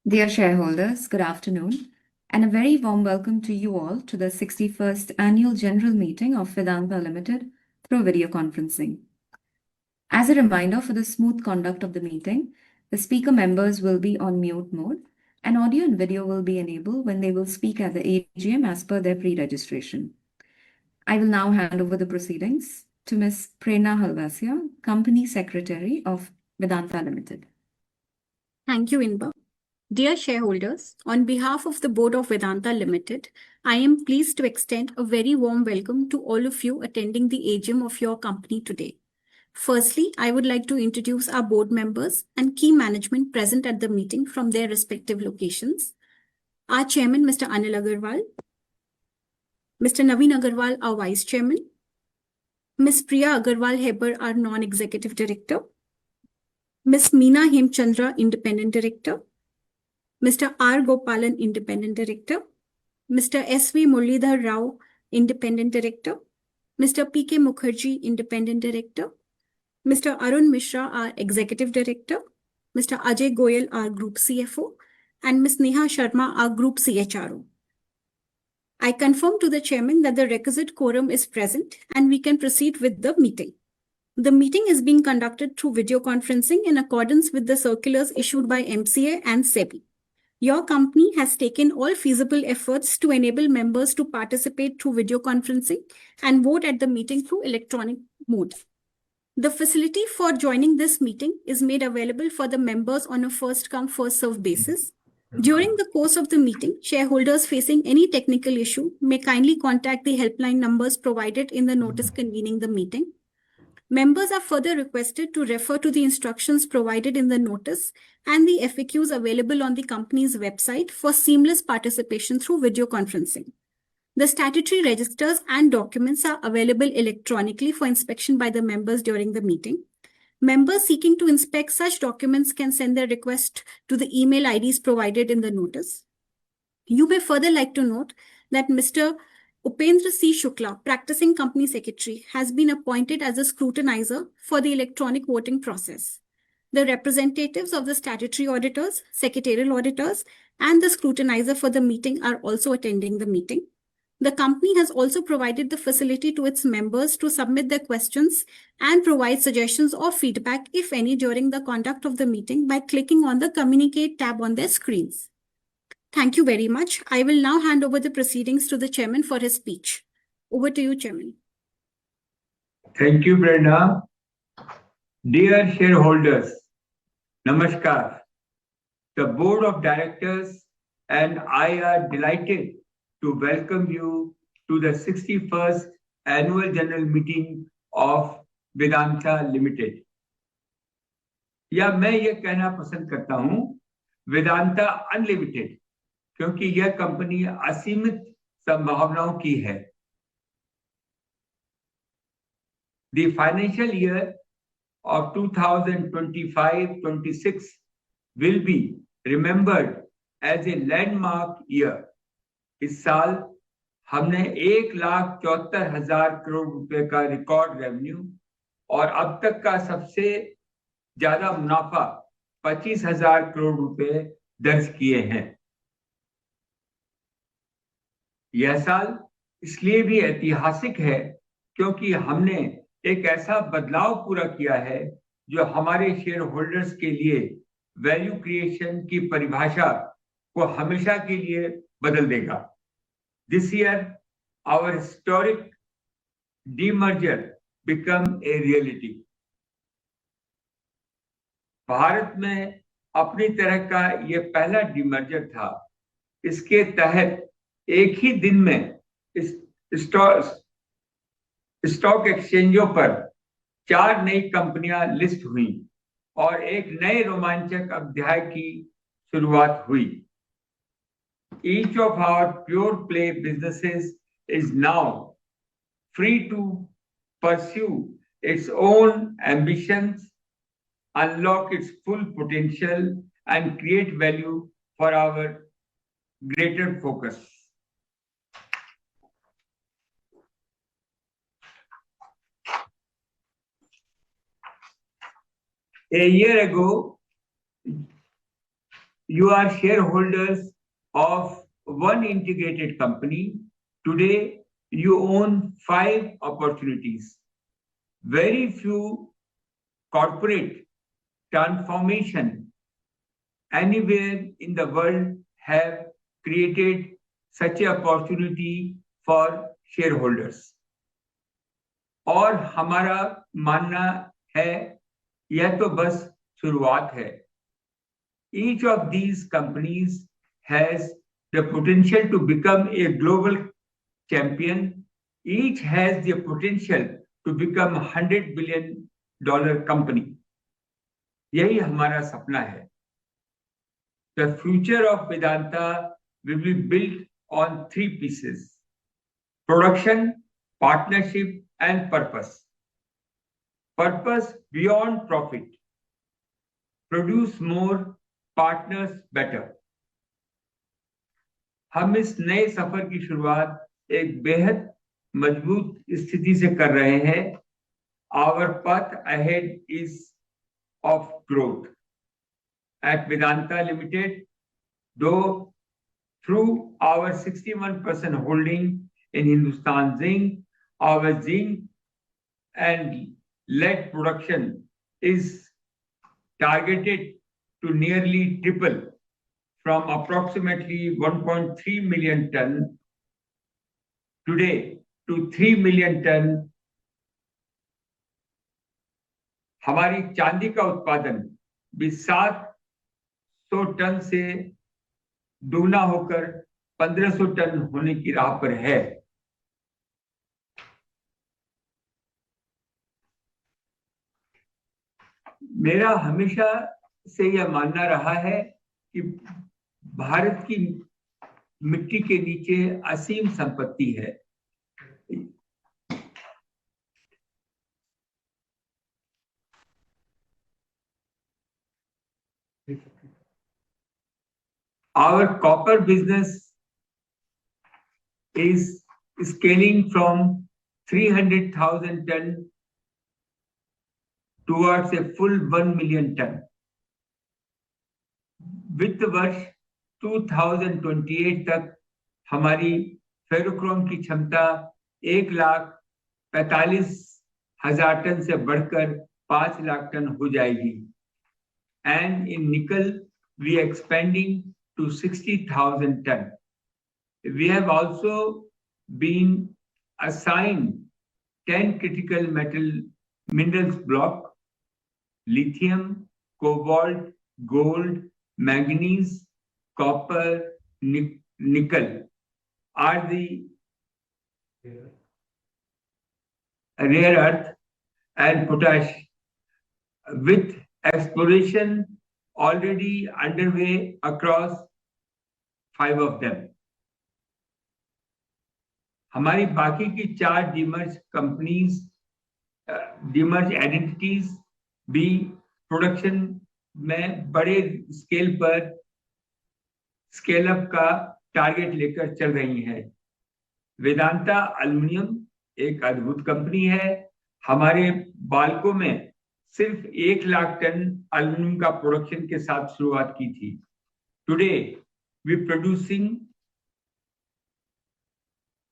Dear shareholders, good afternoon, and a very warm welcome to you all to the 61st Annual General Meeting of Vedanta Limited through video conferencing. As a reminder for the smooth conduct of the meeting, the speaker members will be on mute mode, and audio and video will be enabled when they will speak at the AGM as per their pre-registration. I will now hand over the proceedings to Ms. Prerna Halvasia, Company Secretary of Vedanta Limited. Thank you, Inba. Dear shareholders, on behalf of the Board of Vedanta Limited, I am pleased to extend a very warm welcome to all of you attending the AGM of your company today. Firstly, I would like to introduce our board members and key management present at the meeting from their respective locations. Our Chairman, Mr. Anil Agarwal, Mr. Naveen Agarwal, our Vice Chairman, Ms. Priya Agarwal Heber, our Non-Executive Director, Ms. Meena Hemchandra, Independent Director, Mr. R. Gopalan, Independent Director, Mr. S.V. Muralidhar Rao, Independent Director, Mr. P.K. Mukherjee, Independent Director, Mr. Arun Mishra, our Executive Director, Mr. Ajay Goyal, our Group CFO, and Ms. Neha Sharma, our Group CHRO. I confirm to the Chairman that the requisite quorum is present and we can proceed with the meeting. The meeting is being conducted through video conferencing in accordance with the circulars issued by MCA and SEBI. Your company has taken all feasible efforts to enable members to participate through video conferencing and vote at the meeting through electronic mode. The facility for joining this meeting is made available for the members on a first-come, first-served basis. During the course of the meeting, shareholders facing any technical issue may kindly contact the helpline numbers provided in the notice convening the meeting. Members are further requested to refer to the instructions provided in the notice and the FAQs available on the company's website for seamless participation through video conferencing. The statutory registers and documents are available electronically for inspection by the members during the meeting. Members seeking to inspect such documents can send their request to the email IDs provided in the notice. You may further like to note that Mr. Upendra C. Shukla, Practicing Company Secretary, has been appointed as a scrutinizer for the electronic voting process. The representatives of the statutory auditors, secretarial auditors, and the scrutinizer for the meeting are also attending the meeting. The company has also provided the facility to its members to submit their questions and provide suggestions or feedback, if any, during the conduct of the meeting by clicking on the Communicate tab on their screens. Thank you very much. I will now hand over the proceedings to the Chairman for his speech. Over to you, Chairman. Thank you, Prerna. Dear shareholders, Namaskar. The Board of Directors and I are delighted to welcome you to the 61st Annual General Meeting of Vedanta Limited. या मैं ये कहना पसंद करता हूं Vedanta unlimited, क्योंकि यह company असीमित संभावनाओं की है. The financial year of 2025-26 will be remembered as a landmark year. इस साल हमने 1,74,000 करोड़ रुपए का रिकॉर्ड रेवेन्यू और अब तक का सबसे ज्यादा मुनाफा 25,000 करोड़ रुपए दर्ज किए हैं. यह साल इसलिए भी ऐतिहासिक है क्योंकि हमने एक ऐसा बदलाव पूरा किया है जो हमारे शेयर होल्डर्स के लिए वैल्यू क्रिएशन की परिभाषा को हमेशा के लिए बदल देगा. This year, our historic demerger become a reality. Bharat में अपनी तरह का यह पहला डीमर्जर था. इसके तहत एक ही दिन में स्टॉक एक्सचेंजों पर 4 नई कंपनियां लिस्ट हुई और एक नए रोमांचक अध्याय की शुरुआत हुई. Each of our pure play businesses is now free to pursue its own ambitions, unlock its full potential, and create value for our greater focus. A year ago, you are shareholders of one integrated company. Today, you own 5 opportunities. Very few corporate transformation anywhere in the world have created such an opportunity for shareholders. और हमारा मानना है यह तो बस शुरुआत है. Each of these companies has the potential to become a global champion. Each has the potential to become $100 billion company. यही हमारा सपना है. The future of Vedanta will be built on 3 pieces: production, partnership, and purpose. Purpose beyond profit. Produce more, partners better. हम इस नए सफर की शुरुआत एक बेहद मजबूत स्थिति से कर रहे हैं. Our path ahead is of growth. At Vedanta Limited, though through our 61% holding in Hindustan Zinc, our zinc and lead production is targeted to nearly triple from approximately 1.3 million ton today to 3 million ton. हमारी चांदी का उत्पादन भी 700 ton से दोगुना होकर 1500 ton होने की राह पर है. मेरा हमेशा से यह मानना रहा है कि भारत की मिट्टी के नीचे असीम संपत्ति है. Our copper business is scaling from 300,000 ton towards a full 1 million ton. वित्त वर्ष 2028 तक हमारी फेरोक्रोम की क्षमता 1,45,000 टन से बढ़कर 5 लाख टन हो जाएगी. And in nickel, we are expanding to 60,000 ton. We have also been assigned 10 critical minerals block: lithium, cobalt, gold, manganese, copper, nickel are the rare earth and potash, with exploration already underway across 5 of them. हमारी बाकी की 4 demerge companies, demerge entities भी production में बड़े scale पर scale up का target लेकर चल रही हैं. वेदांता एल्युमिनियम एक अद्भुत कंपनी है. हमारे बालकों में सिर्फ 1 लाख टन एल्युमिनियम का प्रोडक्शन के साथ शुरुआत की थी. Today we producing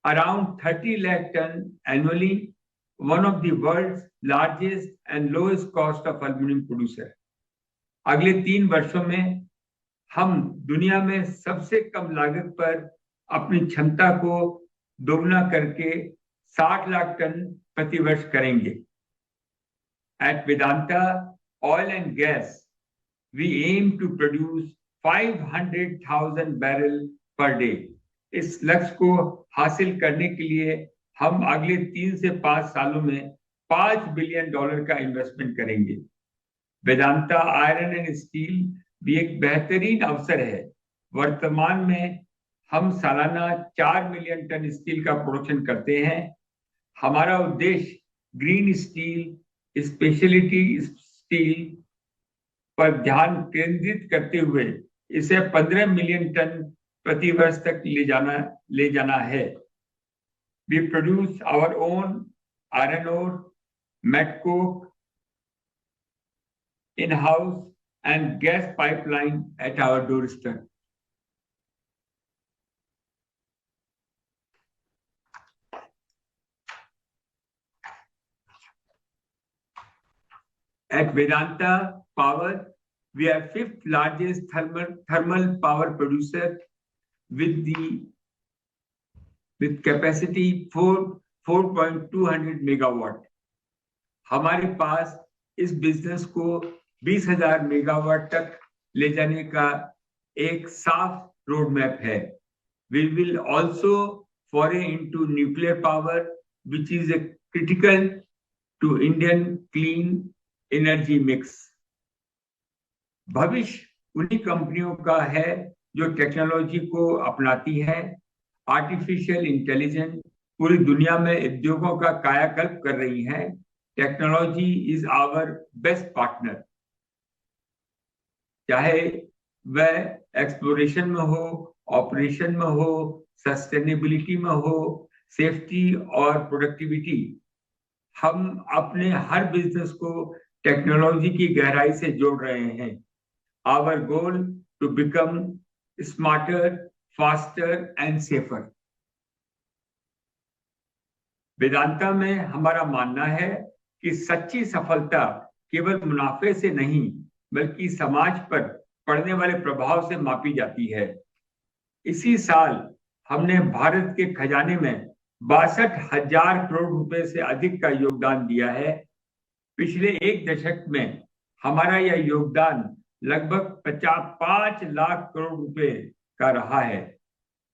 around 30 lakh ton annually, one of the world's largest and lowest cost of aluminum producer. अगले 3 वर्षों में हम दुनिया में सबसे कम लागत पर अपनी क्षमता को दोगुना करके 60 लाख टन प्रति वर्ष करेंगे. At Vedanta Oil and Gas, we aim to produce 500,000 barrels per day. इस लक्ष्य को हासिल करने के लिए हम अगले 3 से 5 सालों में $5 बिलियन का इन्वेस्टमेंट करेंगे. वेदांता आयरन एंड स्टील भी एक बेहतरीन अवसर है. वर्तमान में हम सालाना 4 मिलियन टन स्टील का प्रोडक्शन करते हैं. हमारा उद्देश्य ग्रीन स्टील, स्पेशलिटी स्टील पर ध्यान केंद्रित करते हुए इसे 15 मिलियन टन प्रति वर्ष तक ले जाना है. We produce our own iron ore, met coke in-house and gas pipeline at our doorstep. At Vedanta Power, we are fifth largest thermal power producer with capacity 4.200 megawatt. हमारे पास इस बिजनेस को 20,000 megawatt तक ले जाने का एक साफ रोड मैप है. We will also foray into nuclear power, which is a critical to Indian clean energy mix. भविष्य उन्हीं कंपनियों का है जो टेक्नोलॉजी को अपनाती है. आर्टिफिशियल इंटेलिजेंस पूरी दुनिया में उद्योगों का कायाकल्प कर रही है. Technology is our best partner. चाहे वह एक्सप्लोरेशन में हो, ऑपरेशन में हो, सस्टेनेबिलिटी में हो, सेफ्टी और प्रोडक्टिविटी. हम अपने हर बिजनेस को टेक्नोलॉजी की गहराई से जोड़ रहे हैं. Our goal to become smarter, faster and safer. Vedanta में हमारा मानना है कि सच्ची सफलता केवल मुनाफे से नहीं बल्कि समाज पर पड़ने वाले प्रभाव से मापी जाती है. इसी साल हमने भारत के खजाने में 62,000 करोड़ रुपए से अधिक का योगदान दिया है. पिछले एक दशक में हमारा यह योगदान लगभग 5 लाख करोड़ रुपए का रहा है.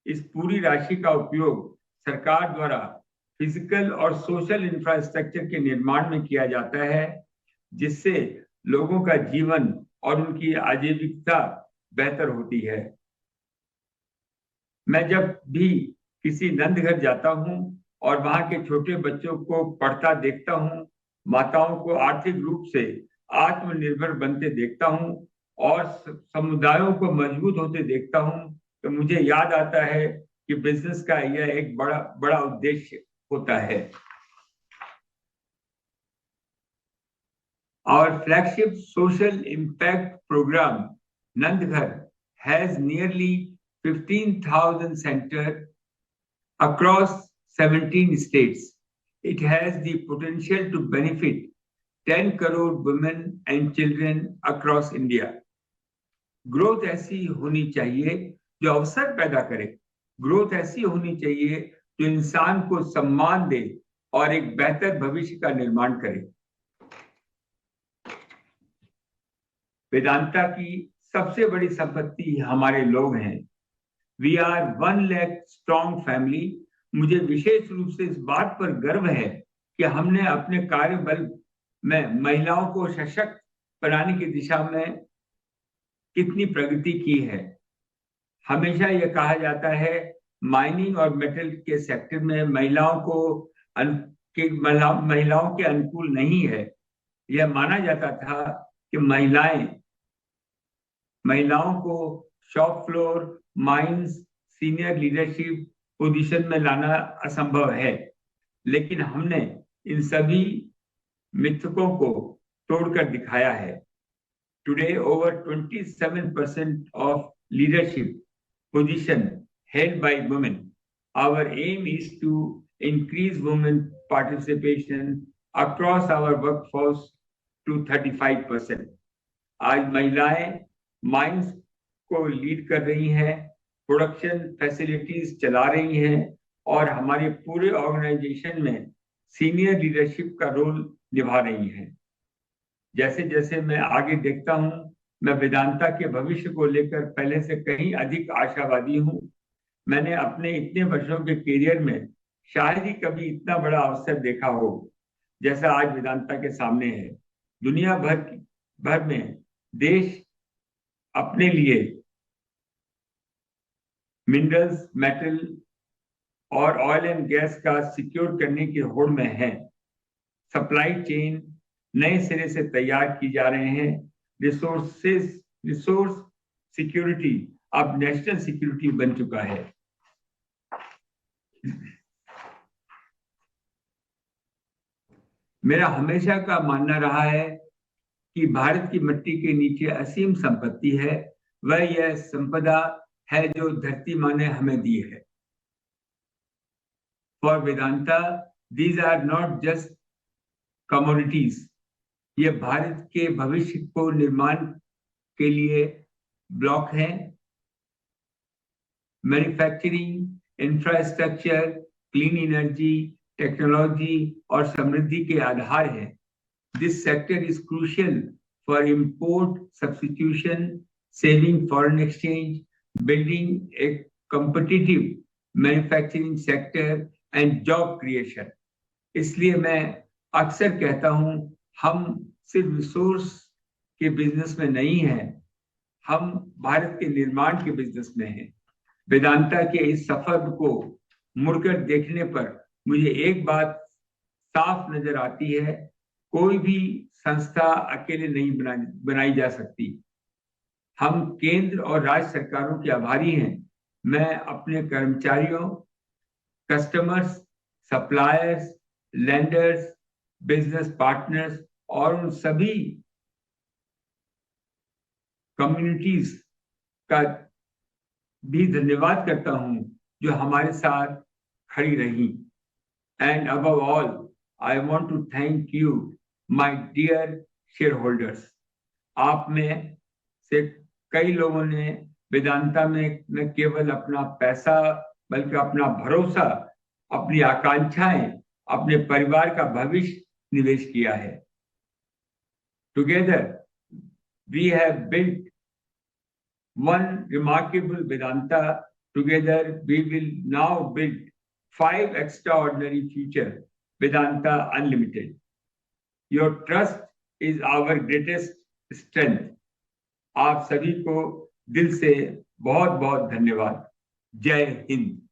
इस पूरी राशि का उपयोग सरकार द्वारा फिजिकल और सोशल इंफ्रास्ट्रक्चर के निर्माण में किया जाता है, जिससे लोगों का जीवन और उनकी आजीविका बेहतर होती है. मैं जब भी किसी नंद घर जाता हूं और वहां के छोटे बच्चों को पढ़ता देखता हूं, माताओं को आर्थिक रूप से आत्मनिर्भर बनते देखता हूं और समुदायों को मजबूत होते देखता हूं, तो मुझे याद आता है कि बिजनेस का यह एक बड़ा उद्देश्य होता है. Our flagship social impact program, Nandghar, has nearly 15,000 centers across 17 states. It has the potential to benefit 10 crore women and children across India. Growth ऐसी होनी चाहिए जो अवसर पैदा करे. ग्रोथ ऐसी होनी चाहिए जो इंसान को सम्मान दे और एक बेहतर भविष्य का निर्माण करे. वेदांता की सबसे बड़ी संपत्ति हमारे लोग हैं. We are 1 lakh strong family. मुझे विशेष रूप से इस बात पर गर्व है कि हमने अपने कार्यबल में महिलाओं को सशक्त बनाने की दिशा में कितनी प्रगति की है. हमेशा यह कहा जाता है माइनिंग और मेटल के सेक्टर में महिलाओं के अनुकूल नहीं है. यह माना जाता था कि महिलाओं को shop floor, mines, senior leadership position में लाना असंभव है. लेकिन हमने इन सभी मिथकों को तोड़कर दिखाया है. Today over 27% of leadership position held by women. Our aim is to increase women participation across our workforce to 35%. आज महिलाएं माइंस को लीड कर रही हैं, प्रोडक्शन फैसिलिटीज चला रही हैं और हमारे पूरे ऑर्गेनाइजेशन में सीनियर लीडरशिप का रोल निभा रही हैं. जैसे जैसे मैं आगे देखता हूं, मैं वेदांता के भविष्य को लेकर पहले से कहीं अधिक आशावादी हूं. मैंने अपने इतने वर्षों के करियर में शायद ही कभी इतना बड़ा अवसर देखा हो जैसा आज वेदांता के सामने है. दुनिया भर में देश अपने लिए मिनरल्स, मेटल और ऑयल एंड गैस का सिक्योर करने की होड़ में है. सप्लाई चेन नए सिरे से तैयार की जा रहे हैं. रिसोर्स सिक्योरिटी अब नेशनल सिक्योरिटी बन चुका है. मेरा हमेशा का मानना रहा है कि भारत की मिट्टी के नीचे असीम संपत्ति है, वह यह संपदा है जो धरती माँ ने हमें दी है। For Vedanta these are not just commodities, ये भारत के भविष्य को निर्माण के लिए ब्लॉक हैं। Manufacturing, infrastructure, clean energy, technology और समृद्धि के आधार हैं। This sector is crucial for import substitution, saving foreign exchange, building a competitive manufacturing sector and job creation. इसलिए मैं अक्सर कहता हूं, हम सिर्फ रिसोर्स के बिजनेस में नहीं हैं, हम भारत के निर्माण के बिजनेस में हैं। वेदांता के इस सफर को मुड़कर देखने पर मुझे एक बात साफ नजर आती है, कोई भी संस्था अकेले नहीं बनाई जा सकती। हम केंद्र और राज्य सरकारों के आभारी हैं। मैं अपने कर्मचारियों, customers, suppliers, lenders, business partners और उन सभी कम्युनिटीज का भी धन्यवाद करता हूं जो हमारे साथ खड़ी रही। And above all I want to thank you, my dear shareholders. आप में से कई लोगों ने वेदांता में न केवल अपना पैसा बल्कि अपना भरोसा, अपनी आकांक्षाएं, अपने परिवार का भविष्य निवेश किया है। Together we have built one remarkable Vedanta. Together we will now build 5 extraordinary future Vedanta Unlimited. Your trust is our greatest strength. आप सभी को दिल से बहुत बहुत धन्यवाद। जय हिंद।